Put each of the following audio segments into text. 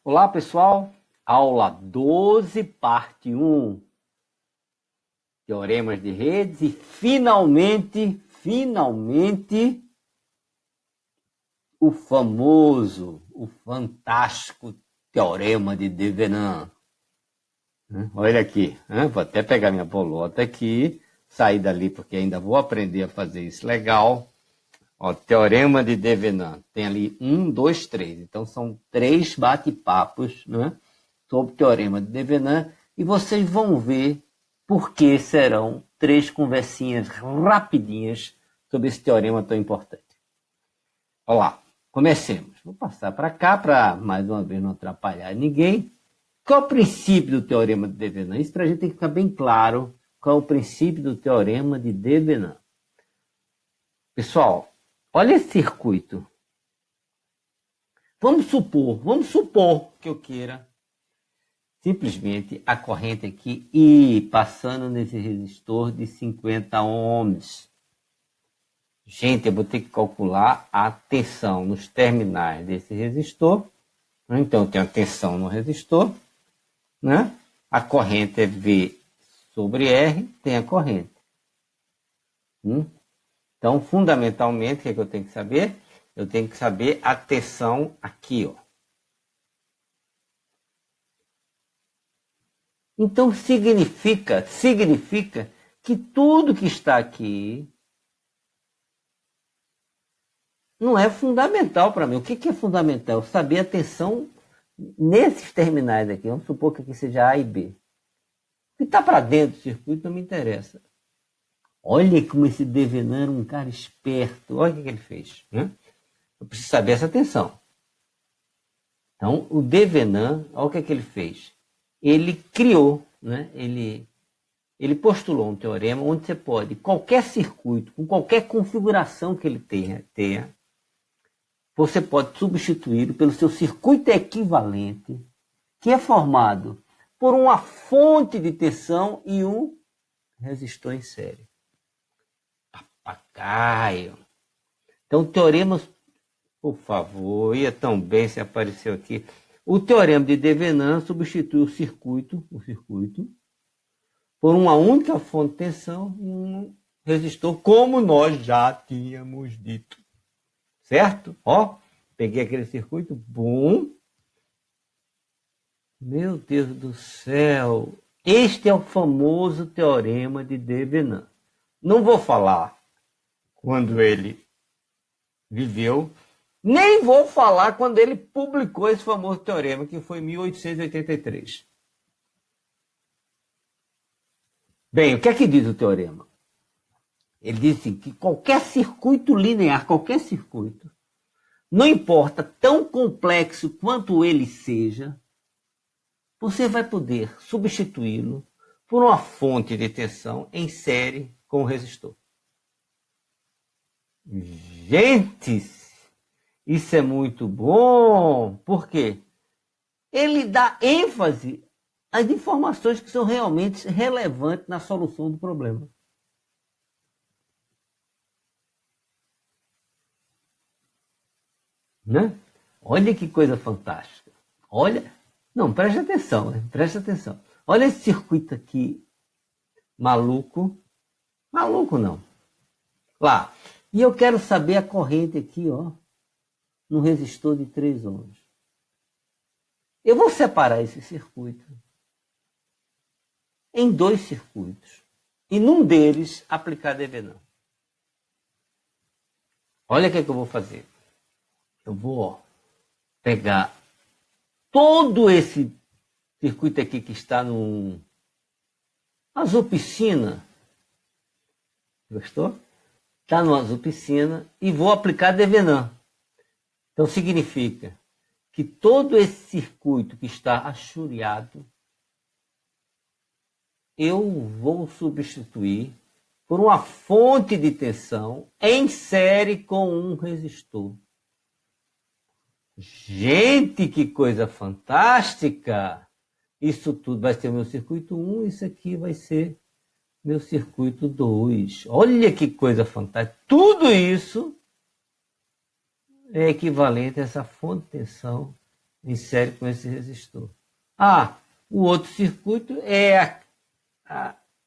Olá, pessoal. Aula 12, parte 1. Teoremas de redes e finalmente, o famoso, o fantástico Teorema de Thevenin. Olha aqui, vou até pegar minha bolota aqui, sair dali porque ainda vou aprender a fazer isso legal. Ó, Teorema de Thevenin, tem ali 1, 2, 3. Então são 3 bate-papos, sobre o Teorema de Thevenin e vocês vão ver por que serão 3 conversinhas rapidinhas sobre esse teorema tão importante. Olha lá, comecemos. Vou passar para cá para, mais uma vez, não atrapalhar ninguém. Qual é o princípio do Teorema de Thevenin? Isso para a gente tem que ficar bem claro qual é o princípio do Teorema de Thevenin. Pessoal, olha esse circuito. Vamos supor que eu queira simplesmente a corrente aqui e passando nesse resistor de 50 ohms. Gente, eu vou ter que calcular a tensão nos terminais desse resistor. Então, eu tenho a tensão no resistor. A corrente é V sobre R, tem a corrente. Então, fundamentalmente, o que é que eu tenho que saber? Eu tenho que saber a tensão aqui, ó. Então, significa que tudo que está aqui não é fundamental para mim. O que é fundamental? Saber a tensão nesses terminais aqui. Vamos supor que aqui seja A e B. O que está para dentro do circuito não me interessa. Olha como esse Thevenin era um cara esperto. Olha o que ele fez. Eu preciso saber essa tensão. Então, o Thevenin, olha o que ele fez. Ele criou, ele postulou um teorema onde você pode, qualquer circuito, com qualquer configuração que ele tenha, você pode substituí-lo pelo seu circuito equivalente, que é formado por uma fonte de tensão e um resistor em série. Papagaio. Então, teoremas, por favor, ia tão bem se apareceu aqui. O teorema de Thevenin substitui o circuito por uma única fonte de tensão e um resistor, como nós já tínhamos dito. Certo? Ó, peguei aquele circuito, bum. Meu Deus do céu. Este é o famoso teorema de Thevenin. Não vou falar quando ele viveu, nem vou falar quando ele publicou esse famoso teorema, que foi em 1883. Bem, o que é que diz o teorema? Ele diz assim, que qualquer circuito linear, não importa tão complexo quanto ele seja, você vai poder substituí-lo por uma fonte de tensão em série com o resistor. Gente, isso é muito bom. Por quê? Ele dá ênfase às informações que são realmente relevantes na solução do problema. Olha que coisa fantástica. Olha, não, preste atenção, preste atenção. Olha esse circuito aqui, maluco não. Lá, e eu quero saber a corrente aqui, ó, no resistor de 3 ohms. Eu vou separar esse circuito em 2 circuitos e num deles aplicar Thevenin. Olha o que eu vou fazer. Eu vou pegar todo esse circuito aqui que está no azul piscina. Gostou? Está no azul piscina e vou aplicar Thevenin. Então significa que todo esse circuito que está achuriado, eu vou substituir por uma fonte de tensão em série com um resistor. Gente, que coisa fantástica! Isso tudo vai ser meu circuito 1, isso aqui vai ser meu circuito 2. Olha que coisa fantástica! Tudo isso é equivalente a essa fonte de tensão em série com esse resistor. Ah, o outro circuito é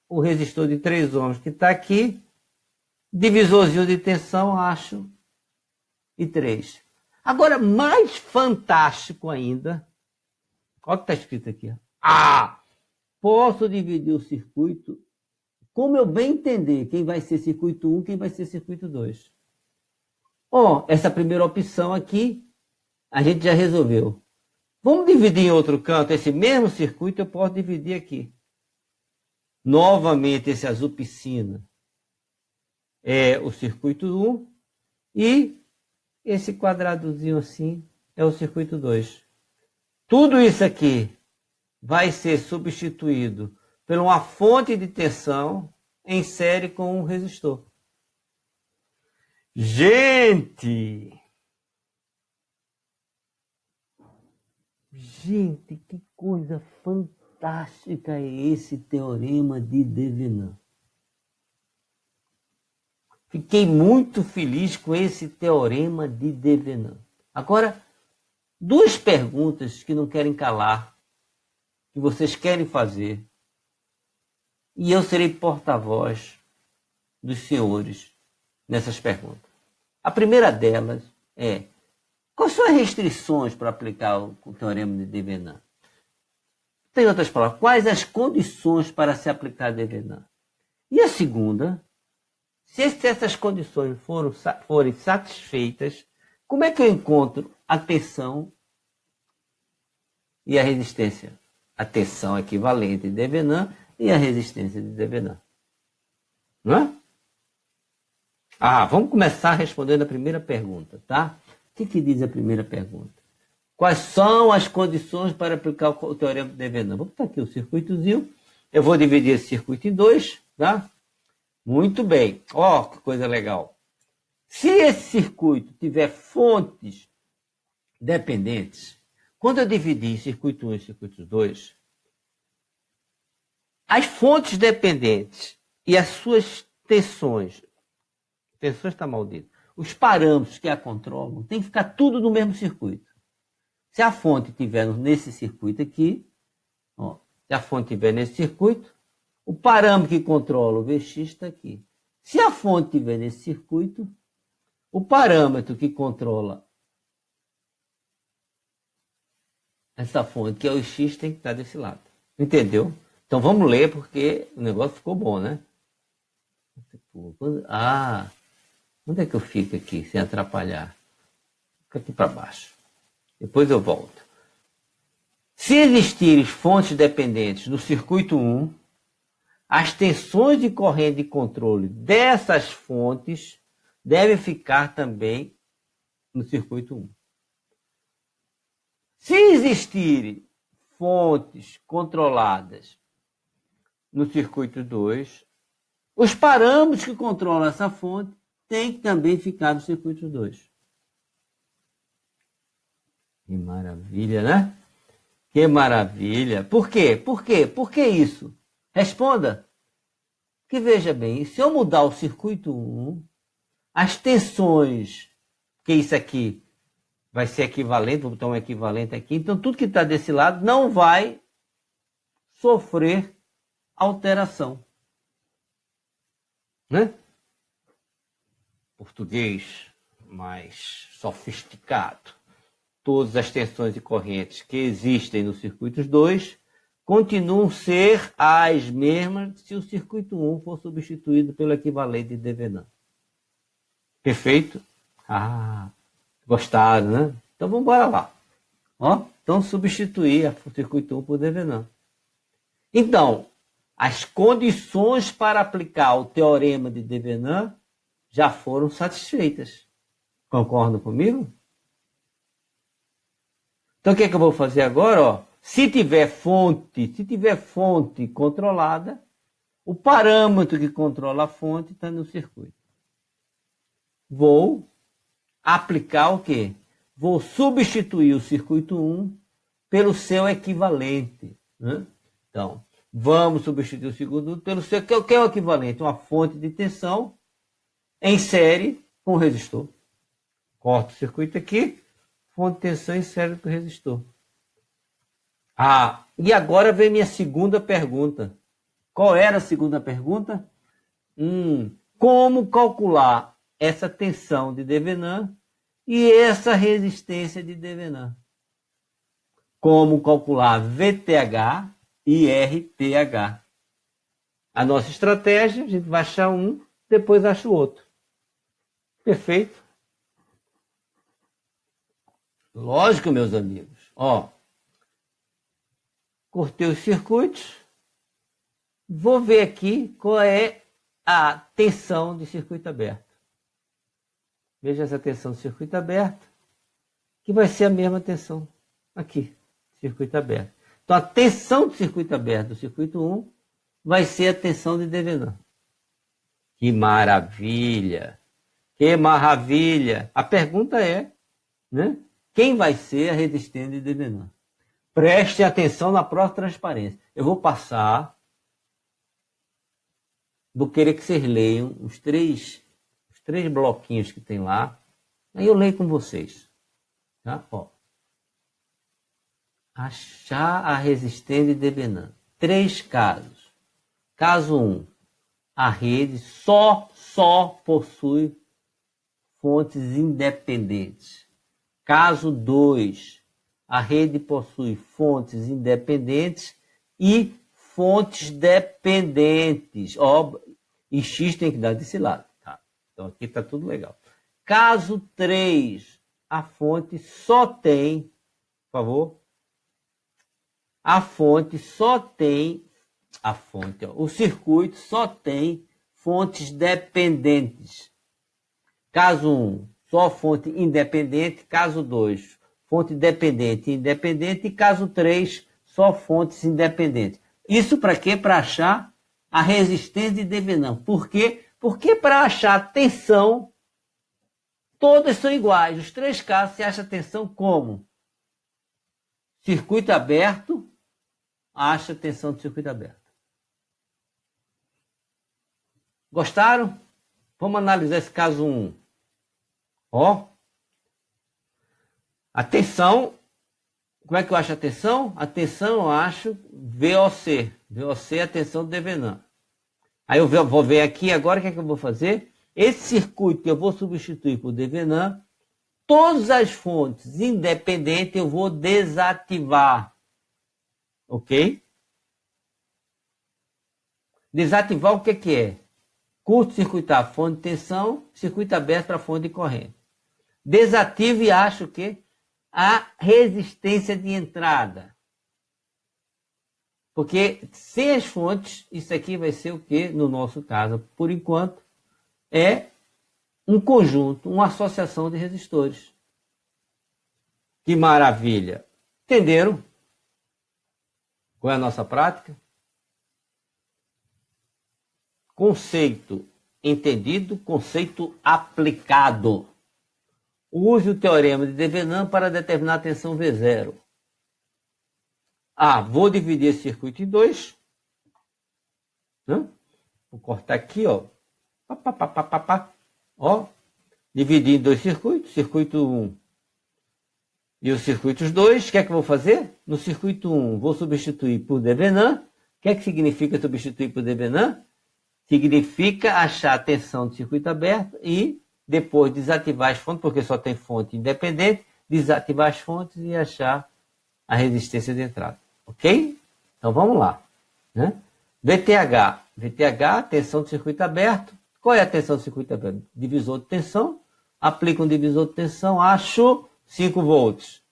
o resistor de 3 ohms que está aqui, divisorzinho de tensão, acho, e 3. Agora, mais fantástico ainda, olha o que está escrito aqui. Posso dividir o circuito como eu bem entender quem vai ser circuito 1, quem vai ser circuito 2. Essa primeira opção aqui, a gente já resolveu. Vamos dividir em outro canto, esse mesmo circuito eu posso dividir aqui. Novamente, esse azul piscina é o circuito 1 e esse quadradozinho assim é o circuito 2. Tudo isso aqui vai ser substituído por uma fonte de tensão em série com um resistor. Gente, que coisa fantástica é esse teorema de Thevenin. Fiquei muito feliz com esse teorema de Thevenin. Agora, 2 perguntas que não querem calar, que vocês querem fazer, e eu serei porta-voz dos senhores nessas perguntas. A primeira delas é: quais são as restrições para aplicar o teorema de Thevenin? Tem outras palavras, quais as condições para se aplicar Thevenin? E a segunda, se essas condições forem satisfeitas, como é que eu encontro a tensão e a resistência? A tensão equivalente de Thevenin e a resistência de Thevenin. Não é? Vamos começar respondendo a primeira pergunta, tá? O que diz a primeira pergunta? Quais são as condições para aplicar o teorema de Thevenin? Vamos botar aqui o circuitozinho. Eu vou dividir esse circuito em 2, tá? Muito bem. Que coisa legal. Se esse circuito tiver fontes dependentes, quando eu dividir em circuito 1 e circuito 2, as fontes dependentes e as suas tensões está maldito, os parâmetros que a controlam, tem que ficar tudo no mesmo circuito. Se a fonte estiver nesse circuito aqui, se a fonte estiver nesse circuito, o parâmetro que controla o Vx está aqui. Se a fonte estiver nesse circuito, o parâmetro que controla essa fonte, que é o X, tem que estar desse lado. Entendeu? Então vamos ler, porque o negócio ficou bom, né? Onde é que eu fico aqui, sem atrapalhar? Fica aqui para baixo. Depois eu volto. Se existirem fontes dependentes no circuito 1, as tensões de corrente de controle dessas fontes devem ficar também no circuito 1. Se existirem fontes controladas no circuito 2, os parâmetros que controlam essa fonte têm que também ficar no circuito 2. Que maravilha, né? Que maravilha. Por quê? Por quê? Por que isso? Responda. Porque veja bem, se eu mudar o circuito 1, as tensões, que isso aqui vai ser equivalente, vou botar um equivalente aqui, então tudo que está desse lado não vai sofrer alteração. Né? Português mais sofisticado. Todas as tensões e correntes que existem no circuito 2 continuam a ser as mesmas se o circuito 1 for substituído pelo equivalente de Thevenin. Perfeito? Gostaram, né? Então vamos embora lá. Então substituir o circuito 1 por Thevenin. Então, as condições para aplicar o teorema de Thevenin já foram satisfeitas. Concordam comigo? Então o que é que eu vou fazer agora? Se tiver fonte controlada, o parâmetro que controla a fonte está no circuito. Vou aplicar o quê? Vou substituir o circuito 1 pelo seu equivalente. Né? Então, vamos substituir o circuito 1 pelo seu, que é o equivalente? Uma fonte de tensão em série com resistor. Corto o circuito aqui, fonte de tensão insere para o resistor. E agora vem minha segunda pergunta. Qual era a segunda pergunta? Como calcular essa tensão de Devenant e essa resistência de Devenant? Como calcular VTH e RTH? A nossa estratégia, a gente vai achar um, depois acha o outro. Perfeito? Lógico, meus amigos. Cortei os circuitos. Vou ver aqui qual é a tensão de circuito aberto. Veja essa tensão do circuito aberto, que vai ser a mesma tensão aqui, circuito aberto. Então, a tensão do circuito aberto do circuito 1 vai ser a tensão de Devenant. Que maravilha! Que maravilha! A pergunta é, né? Quem vai ser a resistência de Devenant? Preste atenção na próxima transparência. Eu vou passar, vou querer que vocês leiam os três bloquinhos que tem lá. Aí eu leio com vocês. Tá? Achar a resistência de Devenant. 3 casos. Caso 1. A rede só possui fontes independentes. Caso 2. A rede possui fontes independentes e fontes dependentes. E X tem que dar desse lado. Tá? Então aqui está tudo legal. Caso 3, a fonte só tem, por favor, o circuito só tem fontes dependentes. Caso 1, só fonte independente. Caso 2, fonte dependente e independente. E caso 3, só fontes independentes. Isso para quê? Para achar a resistência de Devenant. Por quê? Porque para achar a tensão, todas são iguais. Os 3 casos se acha a tensão como? Circuito aberto, acha a tensão do circuito aberto. Gostaram? Vamos analisar esse caso 1. A tensão, como é que eu acho a tensão? A tensão eu acho VOC. VOC é a tensão do Devenant. Aí eu vou ver aqui agora o que é que eu vou fazer. Esse circuito que eu vou substituir por Devenant, todas as fontes independentes eu vou desativar. Ok? Desativar o que é? Curto-circuitar a fonte de tensão, circuito aberto para a fonte de corrente. Desativo e acho que a resistência de entrada. Porque sem as fontes, isso aqui vai ser o que, no nosso caso, por enquanto, é um conjunto, uma associação de resistores. Que maravilha! Entenderam? Qual é a nossa prática? Conceito entendido, conceito aplicado. Use o teorema de Devenant para determinar a tensão V0. Vou dividir esse circuito em 2. Vou cortar aqui, Dividir em 2 circuitos. Circuito 1 e os circuitos 2. O que é que eu vou fazer? No circuito 1, vou substituir por Devenant. O que é que significa substituir por Devenant? Significa achar a tensão do circuito aberto e depois desativar as fontes, porque só tem fonte independente, desativar as fontes e achar a resistência de entrada. Ok? Então vamos lá. VTH. VTH, tensão do circuito aberto. Qual é a tensão do circuito aberto? Divisor de tensão. Aplico um divisor de tensão, acho 5 volts.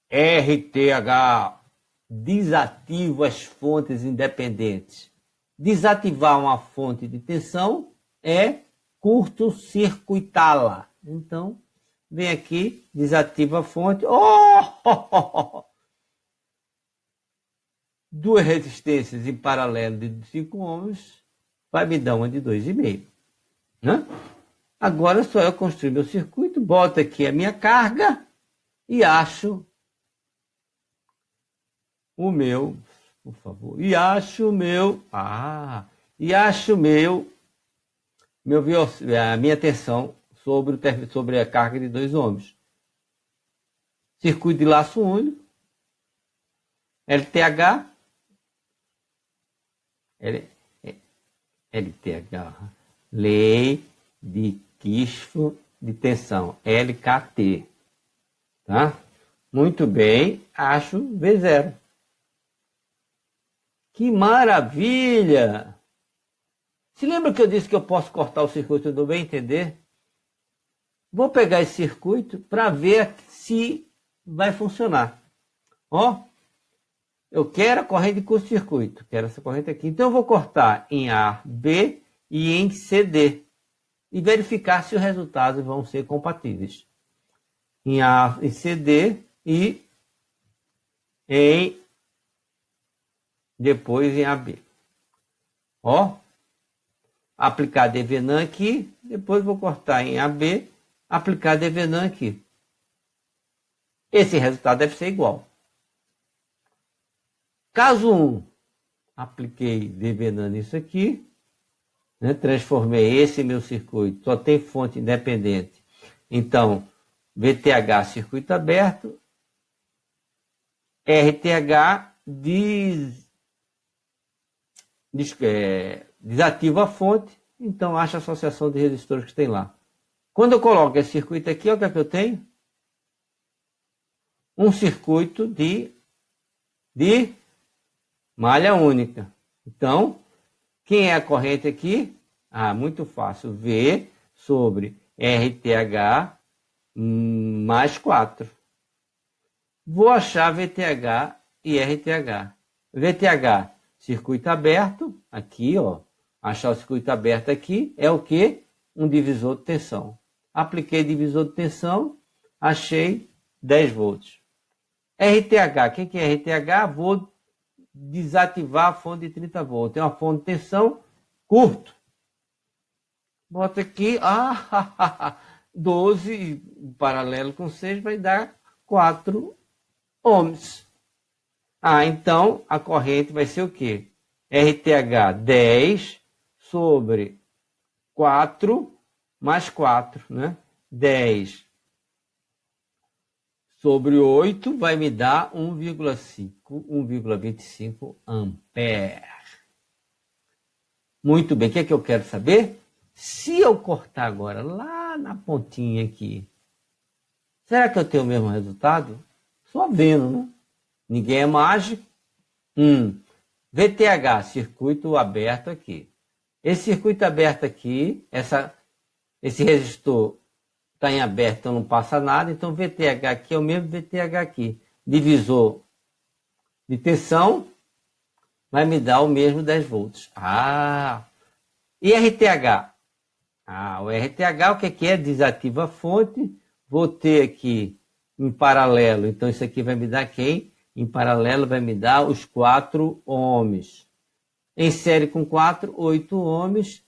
RTH. Desativo as fontes independentes. Desativar uma fonte de tensão é curto-circuitá-la. Então, vem aqui, desativa a fonte. Duas resistências em paralelo de 5 ohms vai me dar uma de 2,5. Agora só eu construir meu circuito, boto aqui a minha carga e acho o meu, por favor, a minha tensão sobre a carga de 2 ohms. Circuito de laço único, LTH, lei de Kirchhoff de tensão, LKT. Tá? Muito bem, acho V0. Que maravilha! Se lembra que eu disse que eu posso cortar o circuito do bem entender? Vou pegar esse circuito para ver se vai funcionar. Ó, eu quero a corrente de curto-circuito, quero essa corrente aqui. Então eu vou cortar em A, B e em CD e verificar se os resultados vão ser compatíveis. Em A e CD e depois em AB. Ó, aplicar Devenan aqui, depois vou cortar em AB, aplicar Devenan aqui. Esse resultado deve ser igual. Caso 1, apliquei Devenan nisso aqui, né, transformei esse meu circuito, só tem fonte independente. Então, VTH circuito aberto, RTH desativa a fonte, então acha a associação de resistores que tem lá. Quando eu coloco esse circuito aqui, olha o que eu tenho? Um circuito de malha única. Então, quem é a corrente aqui? Muito fácil. V sobre RTH mais 4. Vou achar VTH e RTH. VTH, circuito aberto, aqui, ó. Achar o circuito aberto aqui é o quê? Um divisor de tensão. Apliquei divisor de tensão, achei 10 volts. RTH, o que é RTH? Vou desativar a fonte de 30 volts. Tem uma fonte de tensão curto. Bota aqui, 12 paralelo com 6 vai dar 4 ohms. Então a corrente vai ser o quê? RTH 10 sobre 4 mais 4, né? 10 sobre 8 vai me dar 1,25 ampere. Muito bem, o que é que eu quero saber? Se eu cortar agora lá na pontinha aqui, será que eu tenho o mesmo resultado? Só vendo, né? Ninguém é mágico. VTH, circuito aberto aqui. Esse circuito aberto aqui, esse resistor está em aberto, então não passa nada. Então VTH aqui é o mesmo VTH aqui. Divisor de tensão vai me dar o mesmo 10 volts. E RTH? O RTH, o que é? Desativa a fonte. Vou ter aqui em paralelo. Então isso aqui vai me dar quem? Em paralelo vai me dar os 4 ohms. Em série com 4, 8 ohms.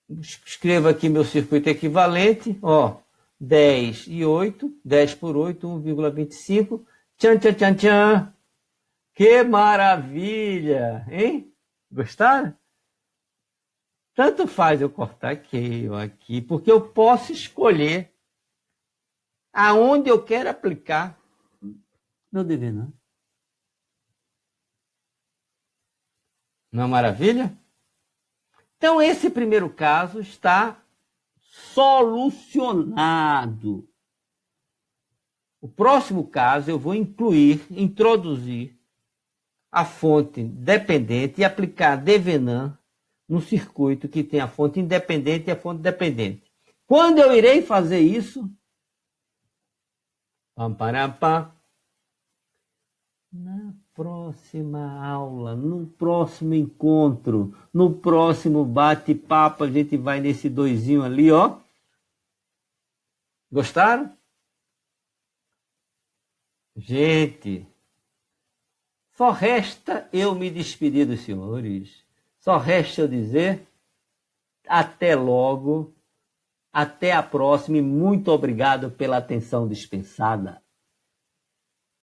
Escrevo aqui meu circuito equivalente. 10 e 8. 10 por 8, 1,25. Tchan, tchan, tchan, tchan. Que maravilha! Hein? Gostaram? Tanto faz eu cortar aqui ou aqui, porque eu posso escolher aonde eu quero aplicar meu Devenan. Não é maravilha? Então, esse primeiro caso está solucionado. O próximo caso eu vou introduzir a fonte dependente e aplicar Devenan no circuito que tem a fonte independente e a fonte dependente. Quando eu irei fazer isso? Na próxima aula, no próximo encontro, no próximo bate-papo, a gente vai nesse doisinho ali, ó. Gostaram? Gente, só resta eu me despedir dos senhores. Só resta eu dizer até logo, até a próxima e muito obrigado pela atenção dispensada.